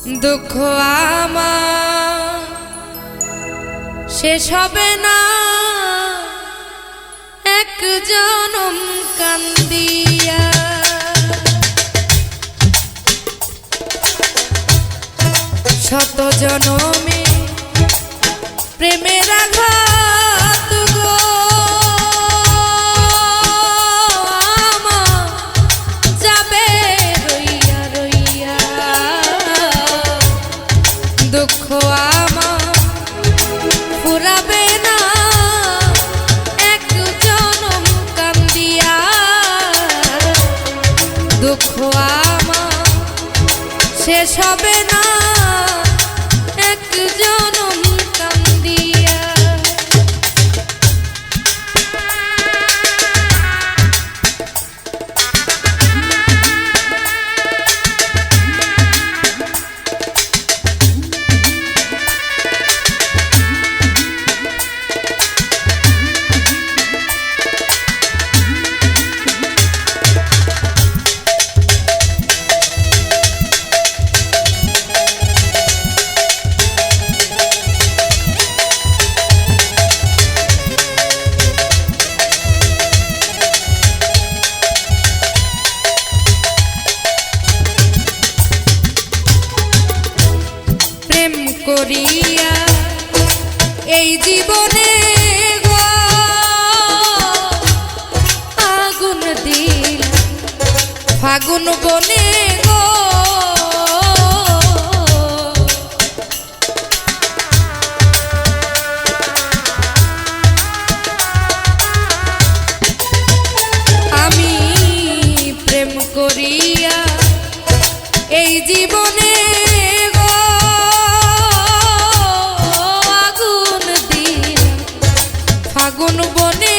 দুঃখ আমার শেষ হবে না এক জনম কান্দিয়া। শত জনমে প্রেমের আঘাত গো আমার যাবে রইয়া রইয়া। দুঃখ আমার ফুরাবে না এক জনম কান্দিয়া। দুঃখ আমার শেষ হবে না এক জনম কান্দিয়া। করিয়া এই জীবনে গো আগুন দিল ফাগুন বনে গো। আমি প্রেম করিয়া এই জীবনে ফাগুন বনে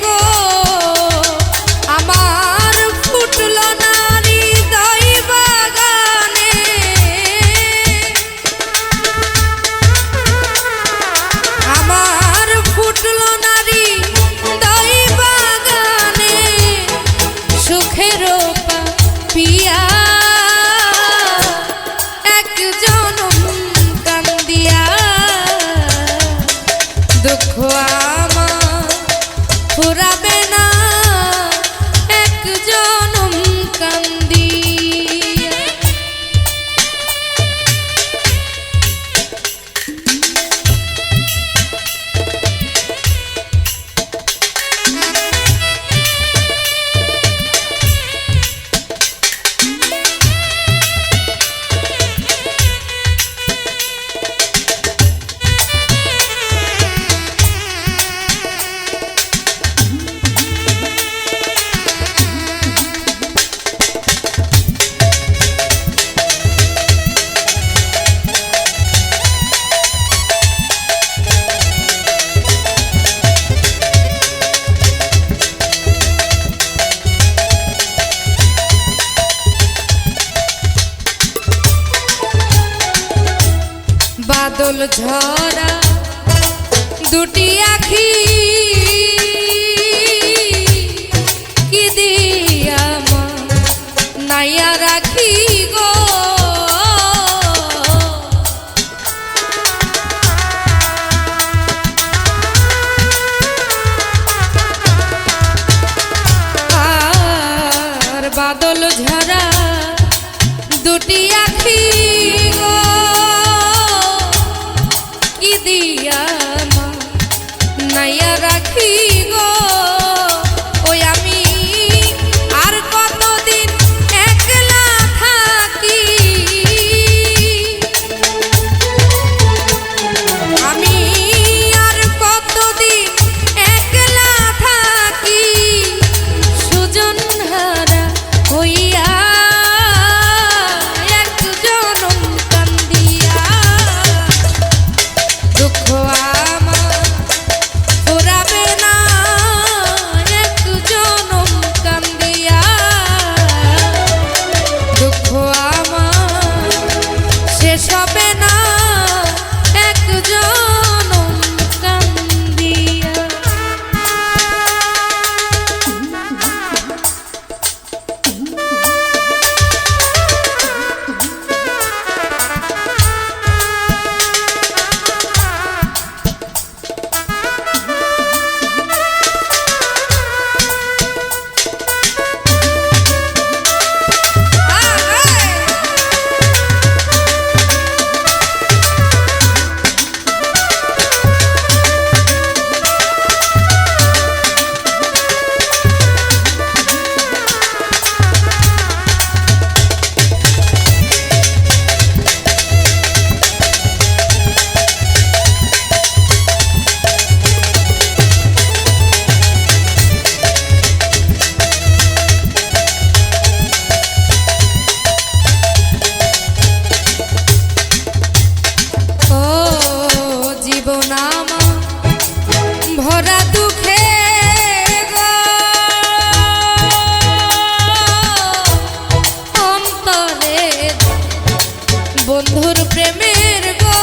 গো আমার ফুটল নারী হৃদয় বাগানে। আমার ফুটল নারী হৃদয় বাগানে সুখের পিয়া এক জনম কান্দিয়া। দুঃখ ফুরাবে না এক জনম কান্দিয়া। বাদল ঝরা দুটি আখি কি দিয়া নাইয়া রাখি গো। আর বাদল ঝরা দুটি আখি গো দিয়া নাইয়া রাখি বন্ধুর প্রেমের গো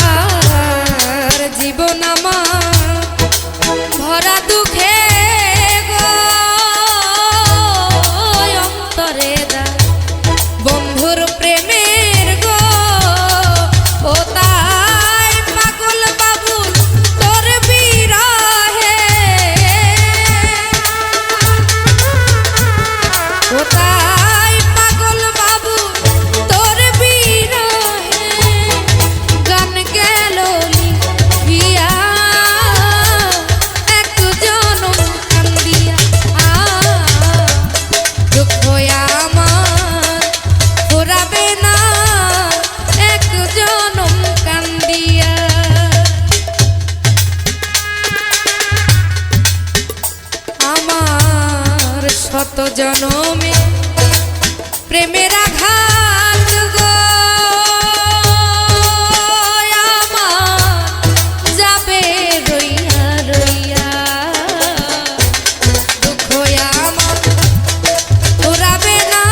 আর জীবন আমার ভরা দুঃখে গো অন্তরে দা বন্ধুর প্রেমের গো ও তাই পাগল বাবু তোর বিরহে ও তাই পাগল বাবু তোর বিরহে গান গেল লিখিয়া এক জনম কান্দিয়া দুঃখ আমার ফুরাবে না এক জনম কান্দিয়া আমার শত জনমে প্রেমের আঘাত গো আমার যাবে রইয়া রইয়া দুঃখ আমার ফুরাবে না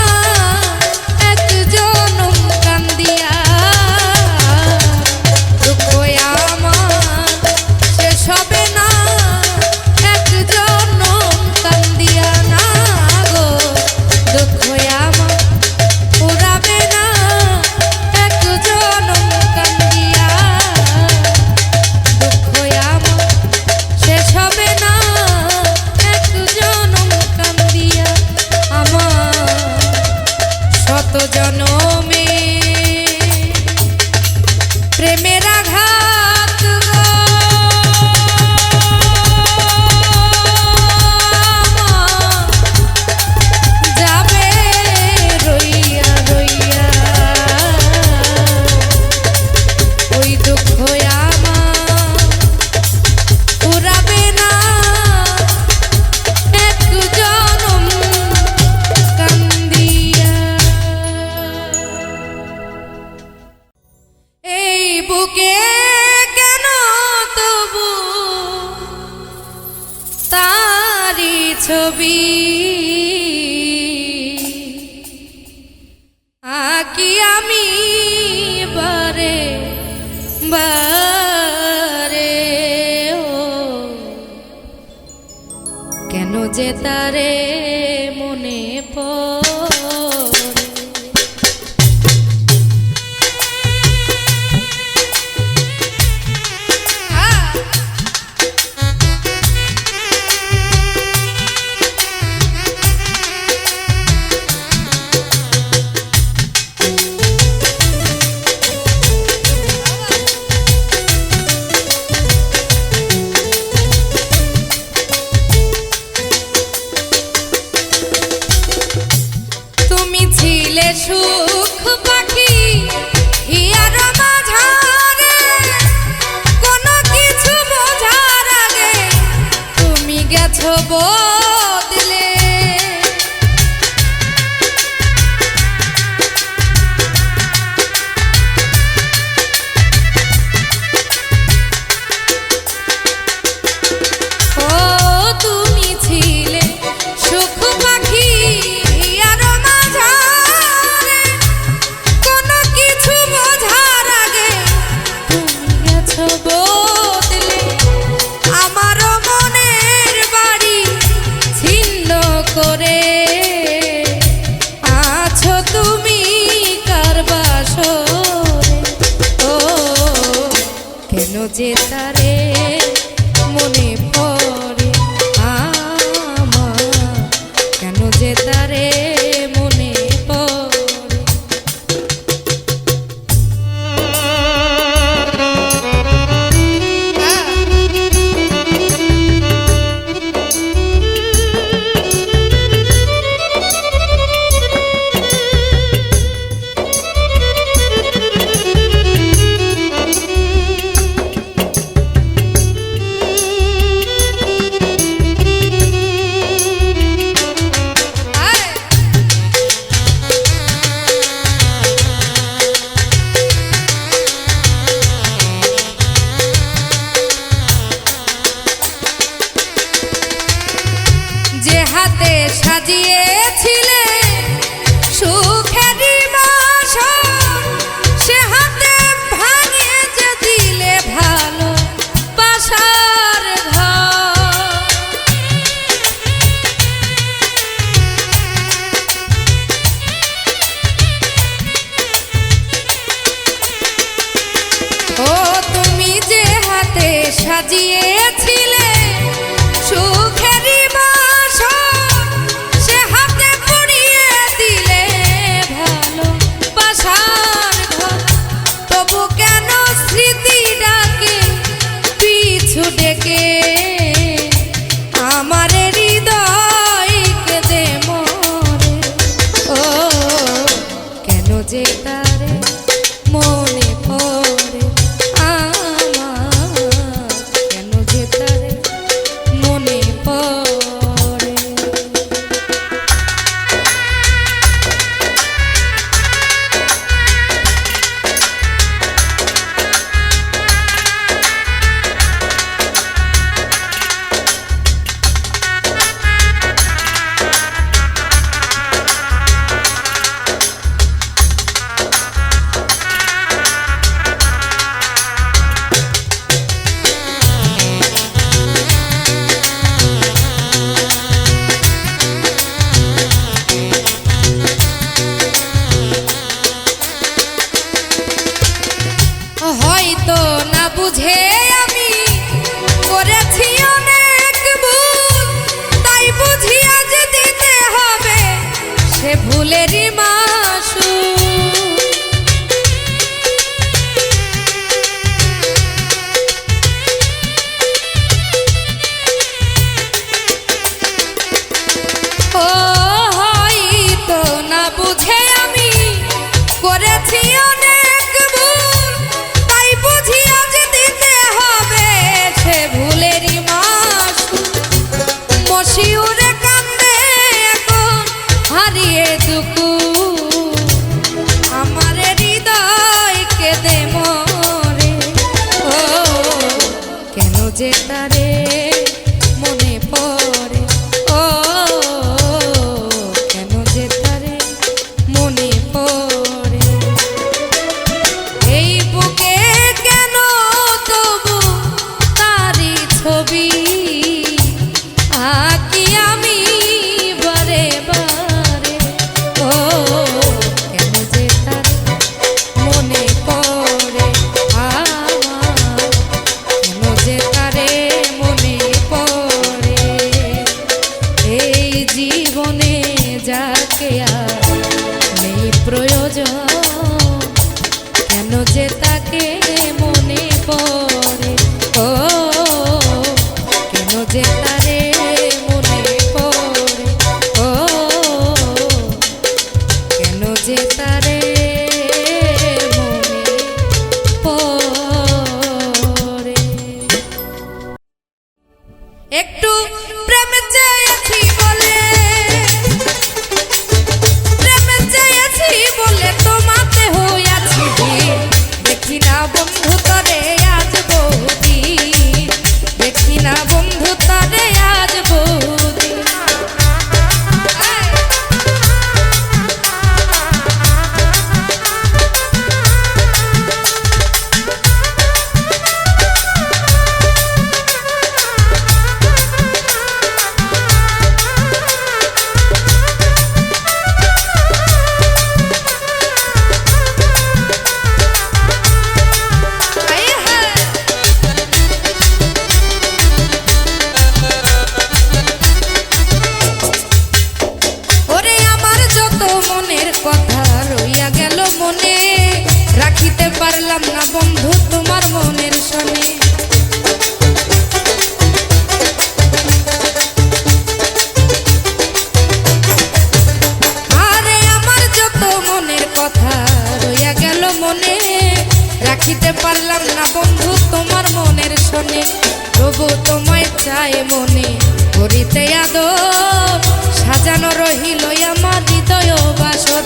এক জনম কান্দিয়া দুঃখ আমার শেষ হবে না এক জনম কান্দিয়া না গো দুঃখ আমার ফুরাবে না এক জনম কান্দিয়া দুঃখ আমার শেষ হবে না এক জনম কান্দিয়া আমার শত জনমে প্রেমের আঘাত গো যাবে রইয়া রইয়া ওই দুঃখ আমার ফুরাবে না এক জনম কান্দিয়া এই বুকে কেন তবু তারি ছবি আঁকি আমি বারে বারে ও কেন যে তারে মনে পড়ে তুমি ছিলে সুখ পাখি হিয়ার মাঝারে কোনো কিছু বোঝার আগে তুমি গেছো বদলে ও তুমি ছিলে সুখ পাখি হিয়ার মাঝারে কোনো কিছু বোঝার আগে তুমি গেছো বদলে আমার মনের বাড়ি ছিন্ন করে আছো তুমি কার বাসরে ও কেন যে তারে মনে পড়ে আমার কেন যে তারে মনে পড়ে সাজিয়েছিলে সুখেরই বাসর, সে হাতে ভাঙিয়ে যে দিলে ভালো বাসার ঘর। ও তুমি যে হাতে সাজিয়েছিলে সুখেরই বাসর, সে হাতে পুড়িয়ে দিলে ভালো বাসার ঘর। তবু কেন স্মৃতি ডাকে পিছু ডেকে আমার হৃদয় কেঁদে মরে। ও কেন যে তারে মনে পড়ে আমার, কেন যে তারে মনে পড়ে। হয়তো না বুঝে আমি করেছি অনেক ভুল, তাই বুঝি আজ দিতে হবে সে ভুলেরই মাসুল। ও হয়তো না বুঝে আমি করেছি অনেক ভুল, তাই বুঝি আজ দিতে হবে সে ভুলেরই মাসুল। মশিউরে কান্দে এখন হারিয়ে দুকুল, আমার হৃদয় কেঁদে মরে। ও কেন যে তারে মনে পড়ে, ও কেন যে তারে মনে পড়ে। এই বুকে কেন তবু তারি ছবি আঁকি আমি বারে বারে। ও কেন যে তারে মনে পড়ে আমার, কেন যে তারে মনে পড়ে। এই জীবনে যাকে আর নেই প্রয়োজন, কেন যে তাকে মনে পড়ে। ও কেন যে তারে মনে পড়ে। ও কেন যে তারে মনে পড়ে। একটু প্রেম চেয়েছি বলে, প্রেম চেয়েছি বলে তোমাতে হইয়াছি ভিড়। দেখি না বন্ধু তরে আজ বৌদি, দেখি না বন্ধু তরে আজ বৌদি। ওরে আমার যত মনের কথা রইয়া গেল মনে, রাখিতে পারলাম না বন্ধু তোমার মনের শোনে। আরে আমার যত মনের কথা রইয়া গেল মনে, রাখিতে পারলাম না বন্ধু তোমার মনের শোনে। প্রভু তোমায় চাই মনে করিতে আদর, সাজানো রহিল আমার হৃদয় বাসর।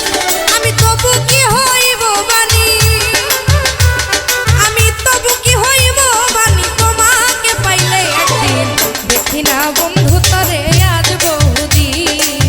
আমি তবু কি হইব বানি, আমি তবু কি হইব বানি, তোমাকে পাইলে একদিন দেখি না বন্ধু তরে আজ বহুদিন।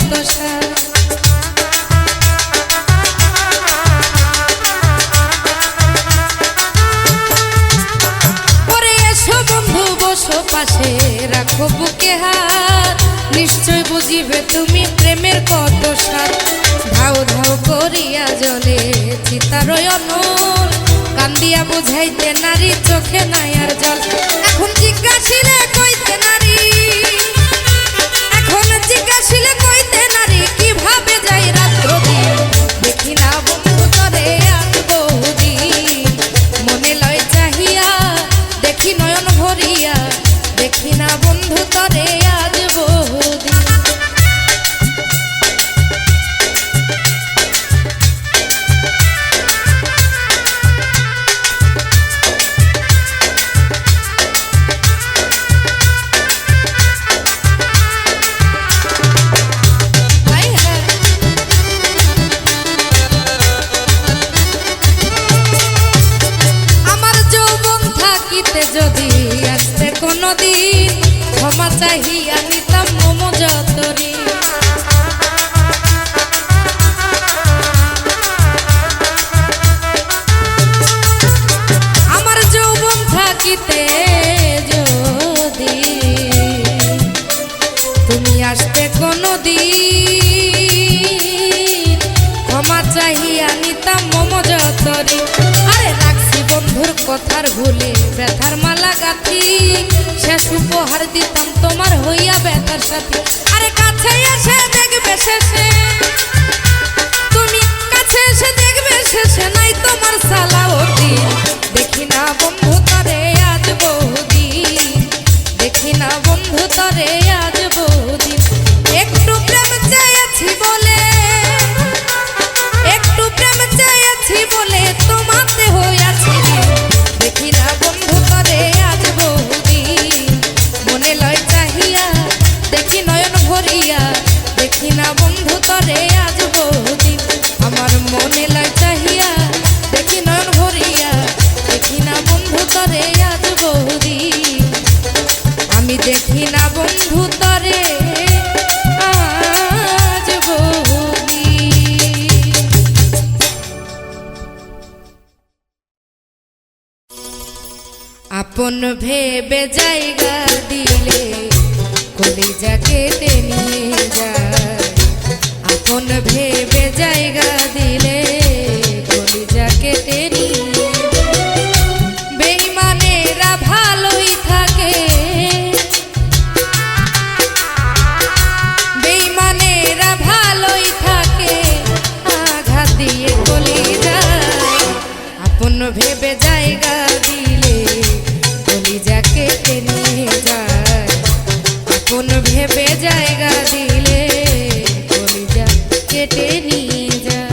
কত সার। পরে এসো বন্ধু বসো পাশে, রাখো বুকে হাত, নিশ্চয় বুঝিবে তুমি প্রেমের কত সার। ধাও ধাও করিয়া জলে চিতারয় অনল, কান্দিয়া বুঝাইতে নারী চোখে নাই আর জল। এখন জিজ্ঞাসিলে কইতে নারী, এখন জিজ্ঞাসিলে কইতে নারী, কিভাবে যাই রাত্র দিন। দেখি না বন্ধু তরে আজ বহুদিন, মনে লয় চাহিয়া দেখি নয়ন ভরিয়া, দেখি না বন্ধু তরে আজ বহুদিন। যদি আসতে কোনদিন, ক্ষমা চাহিয়া নিতাম মম যতরি। আমার যৌবন থাকিতে যদি তুমি আসতে কোনদিন, ক্ষমা চাহিয়া নিতাম মম যতরি। আরে রাখছি বন্ধুর কথার ভুলে ব্যথার মালা গাথি, শেষ উপহার দিতাম তোমার হইয়া ব্যথার সাথে। আরে কাছে এসে দেখবে শেষে, তুমি কাছে এসে দেখবে শেষে নাই তোমার সালাওতি। দেখি না বন্ধু তরে আজ বহুদিন, দেখি না বন্ধু তরে আজ বহুদিন। একটু প্রেম চেয়েছি বলে, একটু প্রেম চেয়েছি বলে তোমাতে হইয়াছি। দেখি না বন্ধু তরে আজ বহুদিন, মনে লয় চাহিয়া দেখি নয়ন ভরিয়া, দেখি না বন্ধু তরে আজ বহুদিন। আমার মনে লয় চাহিয়া দেখি নয়ন ভরিয়া, দেখি না বন্ধু তরে আজ বহুদিন। আমি দেখি না বন্ধু তরে আজ বহুদিন। আপন ভেবে জায়গা দিলে কলিজা কেটে নিয়ে যায়, আপন ভেবে জায়গা দিলে কলিজা কেটে নিয়ে। বেঈমানেরা ভালোই থাকে, বেঈমানেরা ভালোই থাকে, আঘাত দিয়ে কলিজায়। আপন ভেবে জায়গা দিলে কলিজা কেটে নিয়ে যায়, আপন ভেবে জায়গা দিলে কলিজা কেটে নিয়ে যায়।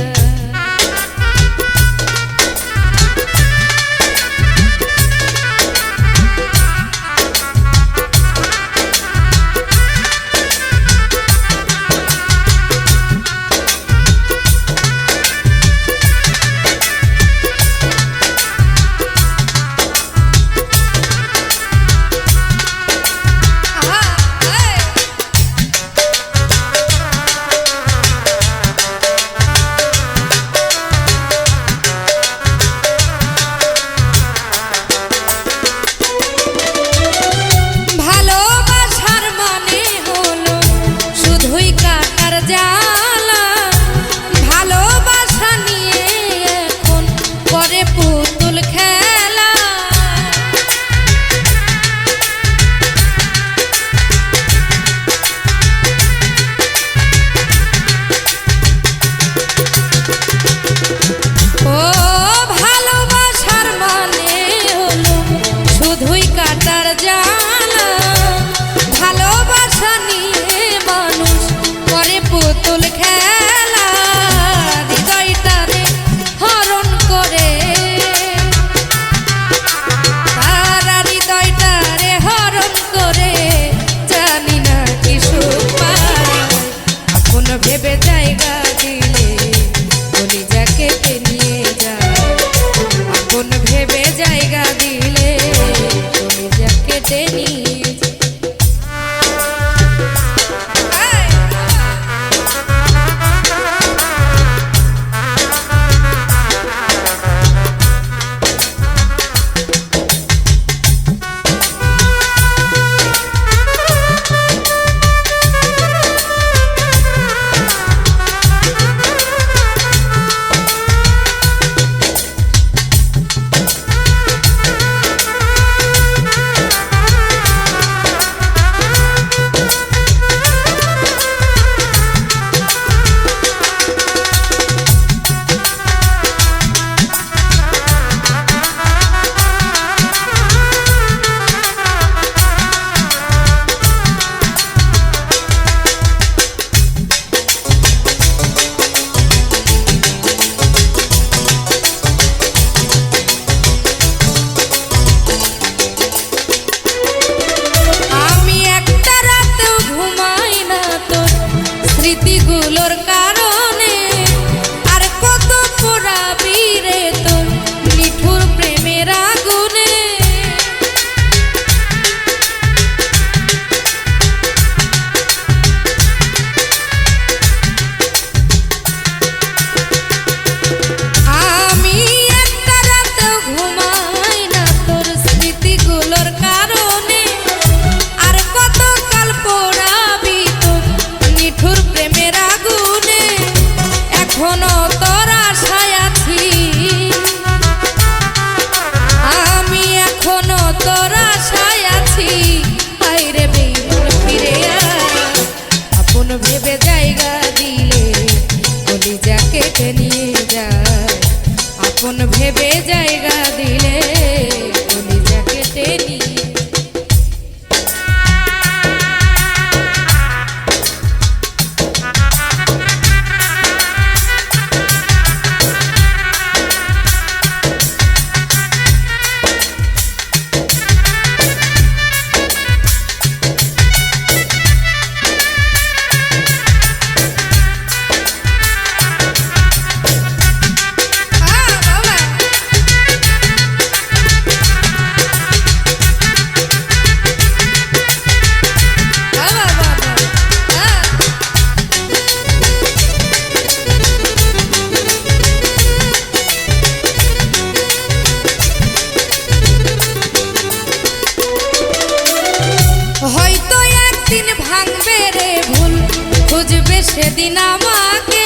বুঝবে সেদিন আমাকে,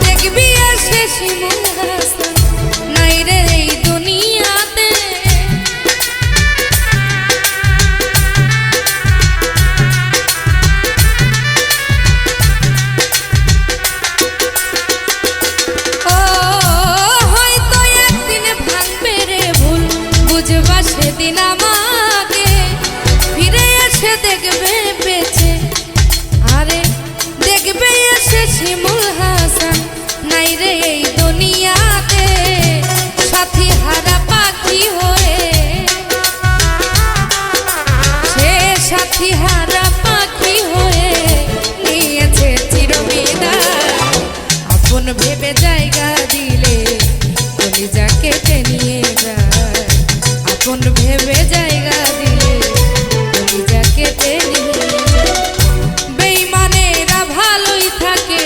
দেখবি এসে শিমুল হাসান নাই রে এই দুনিয়াতে। ও হয়তো একদিন ভাঙবে রে ভুল, বুঝবা সেদিন আমাকে, ফিরে এসে দেখবে বেঁচে, আরে দেখবে এসে শিমুল হাসান নাই রে এই দুনিয়াতে। সাথী হারা পাখি হয়ে, সে সাথী হারা পাখি হয়ে নিয়েছে চিরবিদায়। আপন ভেবে জায়গা দিলে কলিজা কেটে নিয়ে যায়, আপন ভেবে জায়গা দিলে কলিজা কেটে নিয়ে যায়। বেঈমানেরা ভালোই থাকে,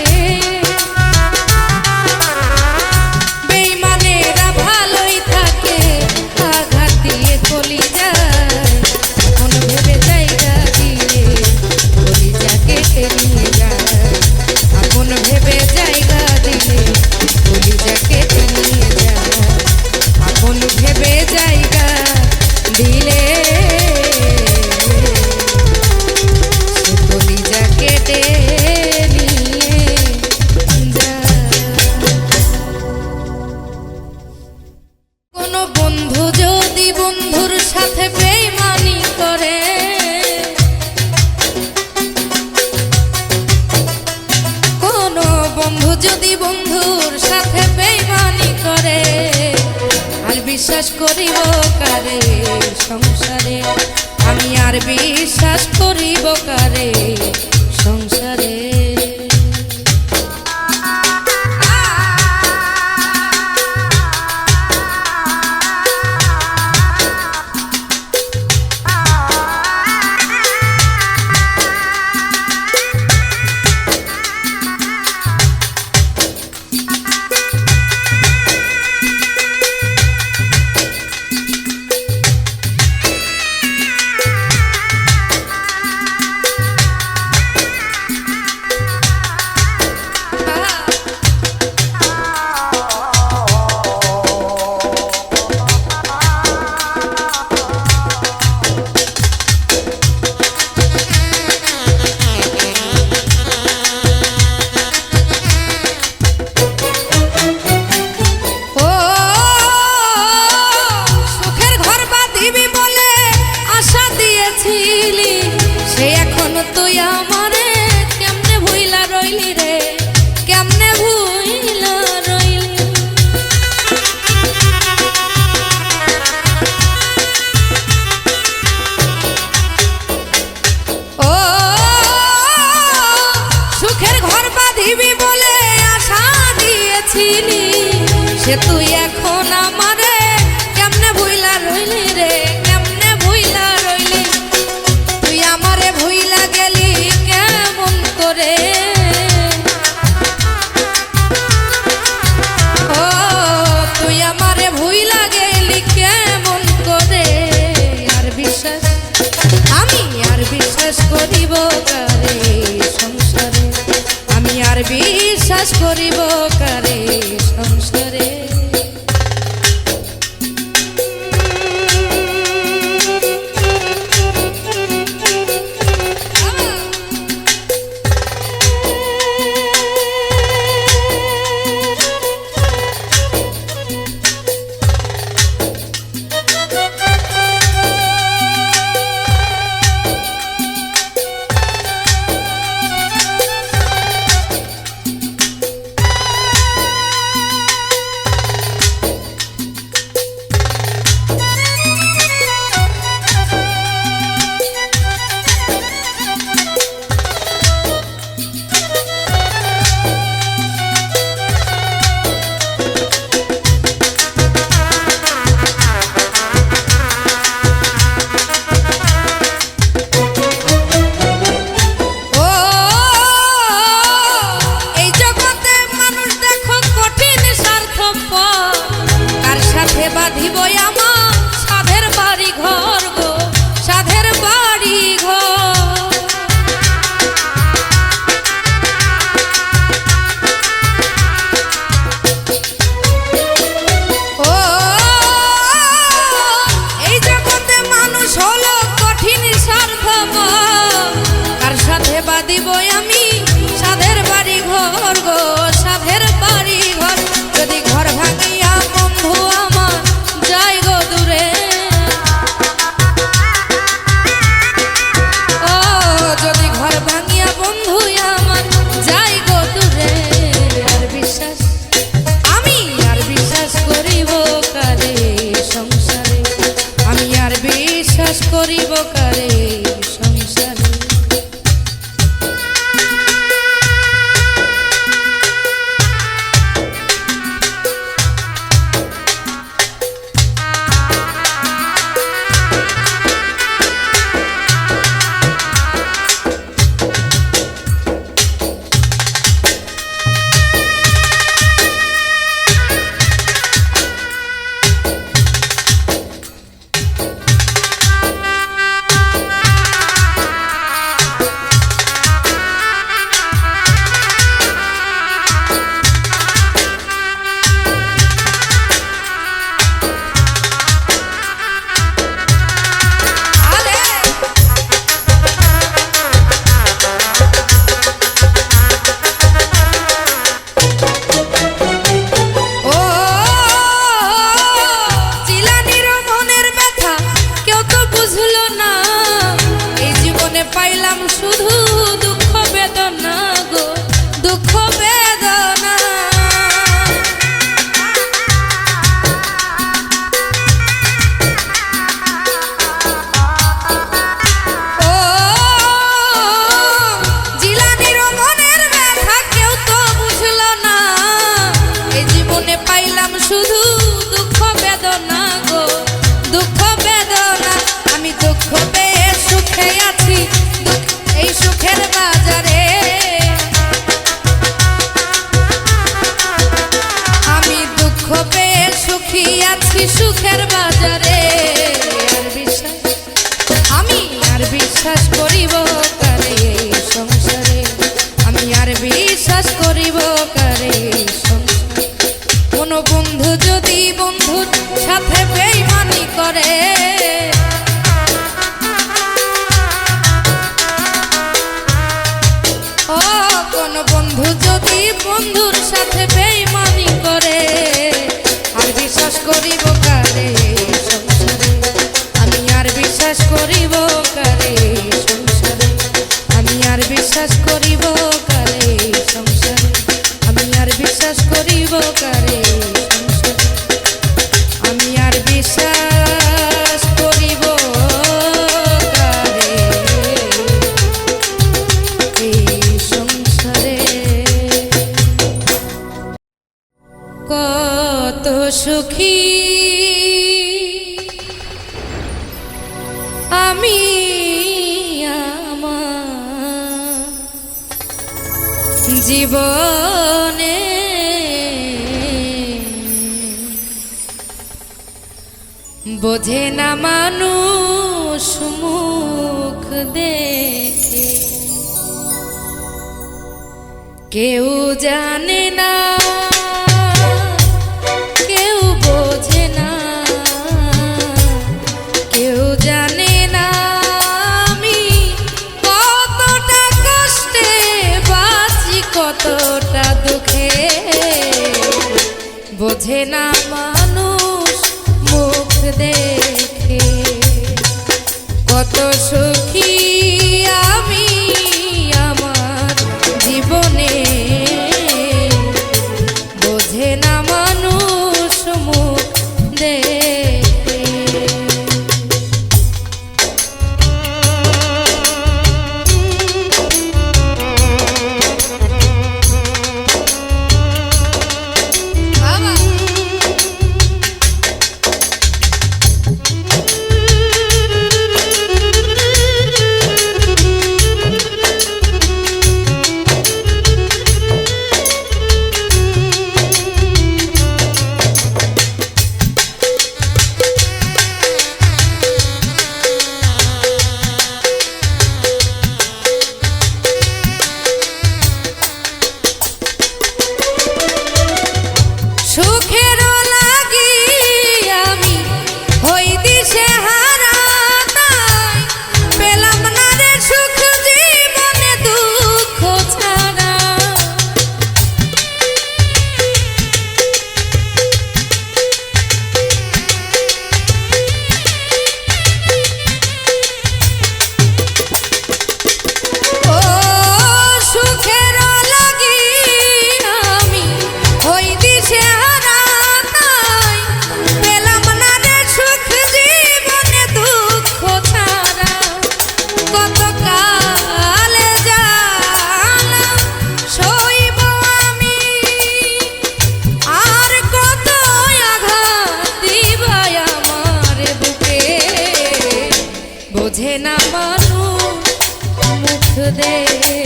বেঈমানেরা ভালোই থাকে, আঘাত দিয়ে কলিজায়। আপন ভেবে জায়গা দিলে কলিজা কেটে নিয়ে যায়, আপন ভেবে জায়গা দিলে কলিজা কেটে নিয়ে যায়, আপন ভেবে জায়গা দিলে কলিজা কেটে নিয়ে যায়। কোনো বন্ধু যদি বন্ধুর সাথে বেঈমানি করে, কোনো বন্ধু যদি বন্ধুর সাথে বেঈমানি করে, আর বিশ্বাস করিব কারে সংসারে, আমি আর বিশ্বাস করিব কারে সংসারে। সে এখন তুই আমারে কেমনে ভুইলা রইলি রে, কেমনে ভুইলা রইলি। ও সুখের ঘর বাঁধিবি বলে আশা দিয়েছিলি, সে তুই এখন আমারে কেমনে ভুইলা রইলি রে, কেমনে ভুইলা রইলি। তুই আমারে ভুইলা গেলি কেমন করে, ও তুই আমারে ভুইলা গেলি কেমন করে। আর বিশ্বাস আমি আর বিশ্বাস করিব কারে সংসারে, আমি আর বিশ্বাস করিব কারে সংসারে। বিশ্বাস করিব কারে সংসারে। পাইলাম শুধু দুঃখ বেদনা গো, দুঃখ বেদনা। ও জিলানির মনের ব্যথা কেউ তো বুঝলো না, এই জীবনে পাইলাম শুধু দুঃখ বেদনা গো, দুঃখ বেদনা। আমি দুঃখ পেয়ে সুখে আছি এই সুখের বাজারে, আমি দুঃখ পেয়ে সুখী আছি সুখের বাজারে। আমি আর বিশ্বাস করিব কারে এই সংসারে, আমি আর বিশ্বাস করিব কারে এই সংসারে। কোনো বন্ধু যদি বন্ধুর সাথে বেইমানি করে, কোন বন্ধু যদি বন্ধুর সাথে বেইমানি করে, আর বিশ্বাস করিব কারে সংসারে, আমি আর বিশ্বাস করিব কারে সংসারে, আমি আর বিশ্বাস করিব কারে সংসারে, আমি আর বিশ্বাস করিব কারে সংসারে, আমি আর বিশ্বাস করিব কারে কত সুখী আমি আমার জীবনে, বোঝে না মানুষ মুখ দেখে, কেউ জানে না কেউ বোঝে না, কেউ জানে না আমি কতটা কষ্টে বাঁচি, কতটা দুঃখে, বোঝে না মানুষ মুখ দেখে। কত সুখী আমি আমার জীবনে, বোঝে না মানুষ মুখ দেখে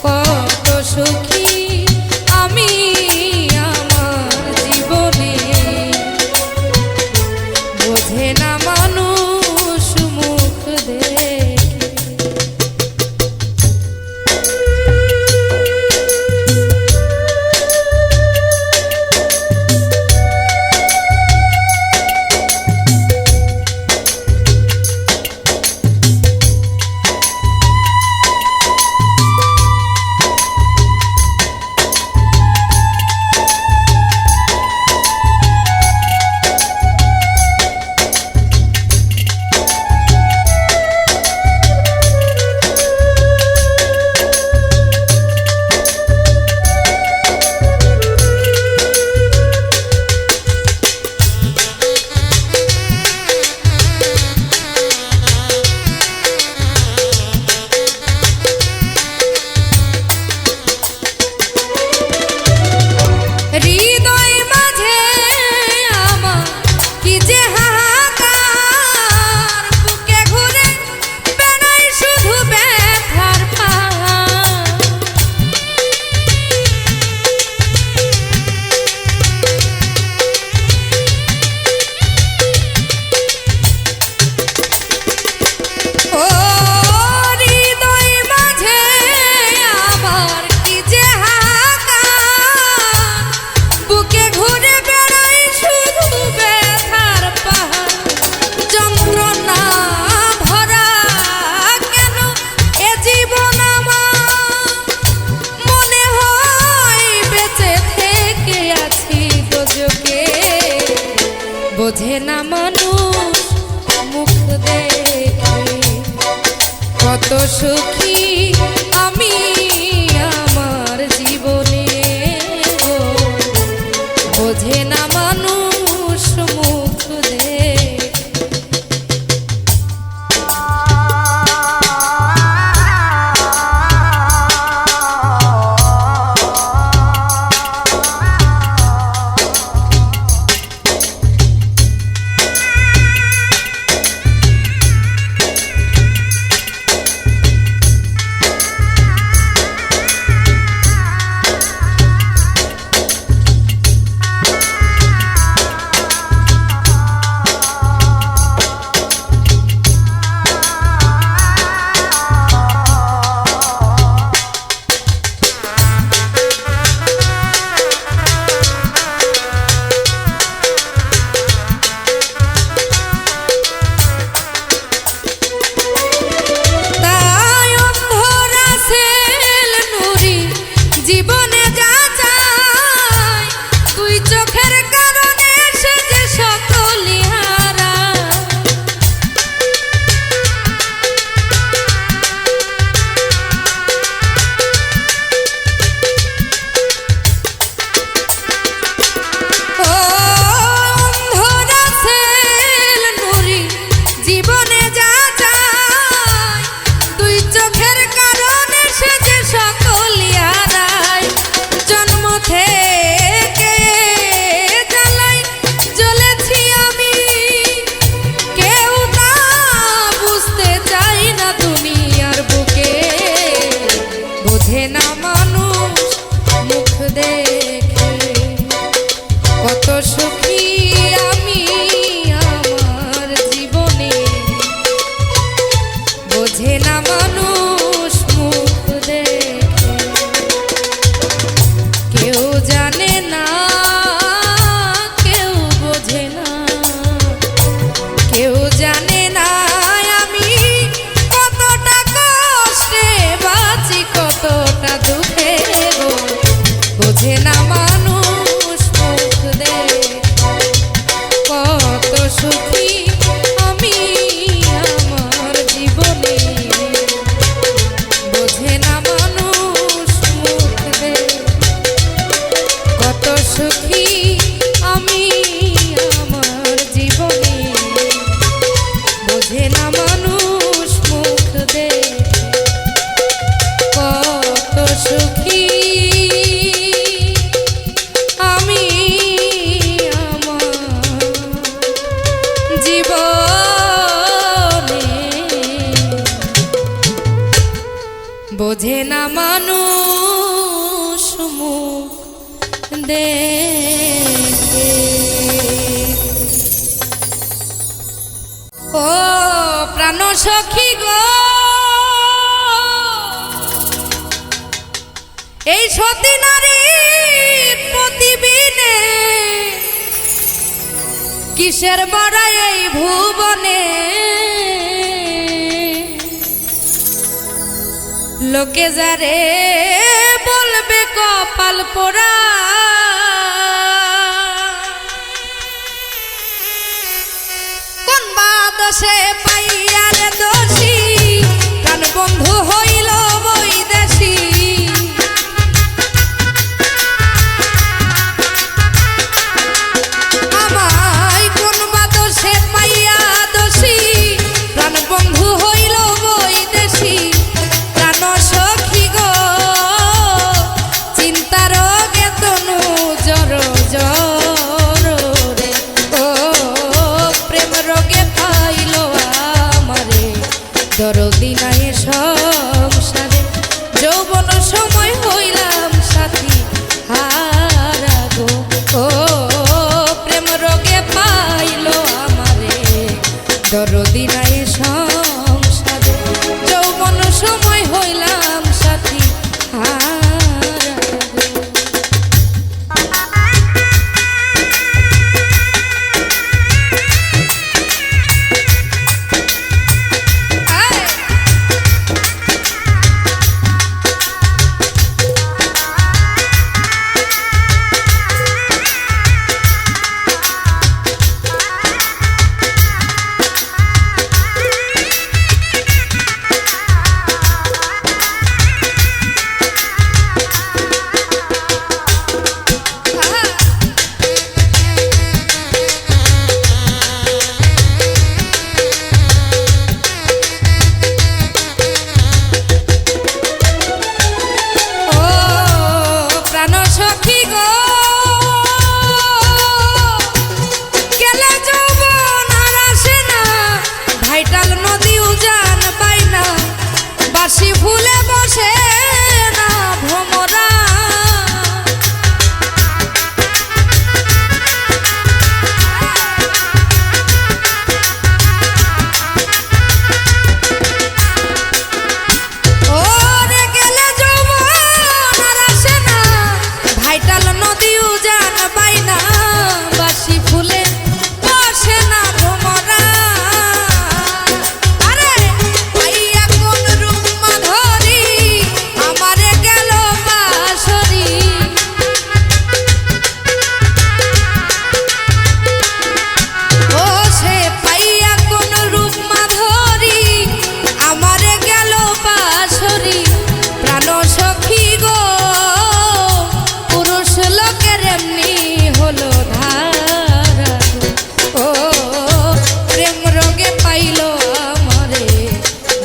কত সুখী আমি আমার জীবনে। বোঝে না মানুষ মুখ দেখে। বোঝে না মানুষ মুখ দেখে কত সুখী আমি আমার জীবনে। বোঝে না মানুষ মুখ দেখে। জীবন বোঝে না মানুষ মুখ দেখে। ও প্রাণ সখী গো, এই সতী নারীর প্রতিবিনে কিসের বড়াই এই ভুবনে, লোকে যারে বলবে কপাল পোড়া, কোন বা দোষে পাইয়ার দোষী প্রাণ বন্ধু হইল বৈদেশী। আমায় কোন বা দোষে পাইয়া দোষী প্রাণ বন্ধু হইল বৈদেশী। প্রাণ সখী গো, চিন্তা রোগে তনু জর জর রে। ও প্রেম রোগে পাইল আমারে, দরদি নাই সংসারে। যৌবন সময় হইলাম সাথী হারা গো। ও প্রেম রোগে পাইল আমারে, দরদি নাই সংসারে। যৌবন সময় হইলাম সাথী হারা গো। বাসি ফুলে বসে না ভ্রমরা, ওরে গেলে যৌবন আর আসে না, ভাইটাল নদী উজান পাই না। বাসি ফুলে বসে না ভ্রমরা,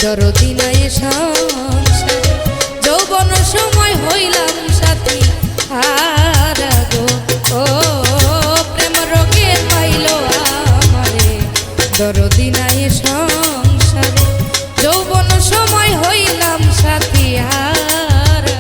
দরদি নাই সংসারে। যৌবন সময় হইলাম সাথী হারা গো। ও প্রেম রোগে পাইল আমারে, দরদি নাই সংসারে। যৌবন সময় হইলাম সাথী হারা।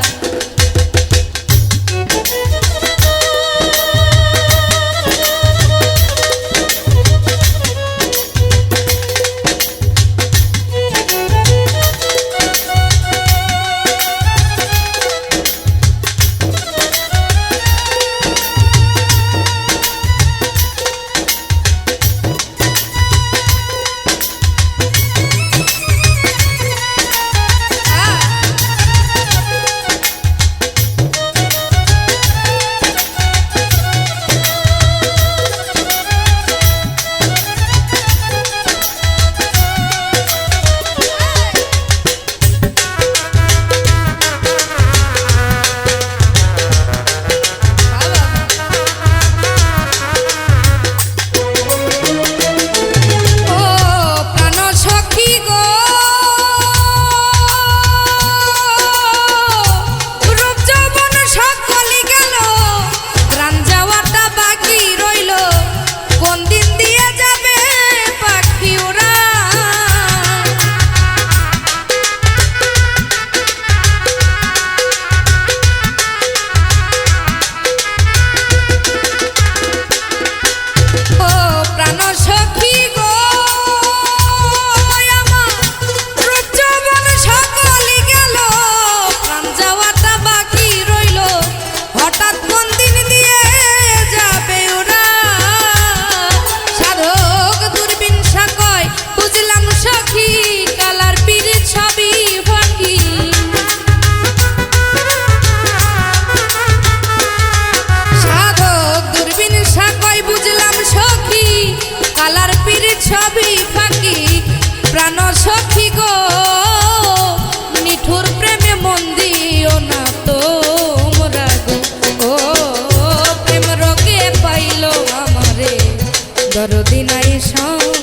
হয়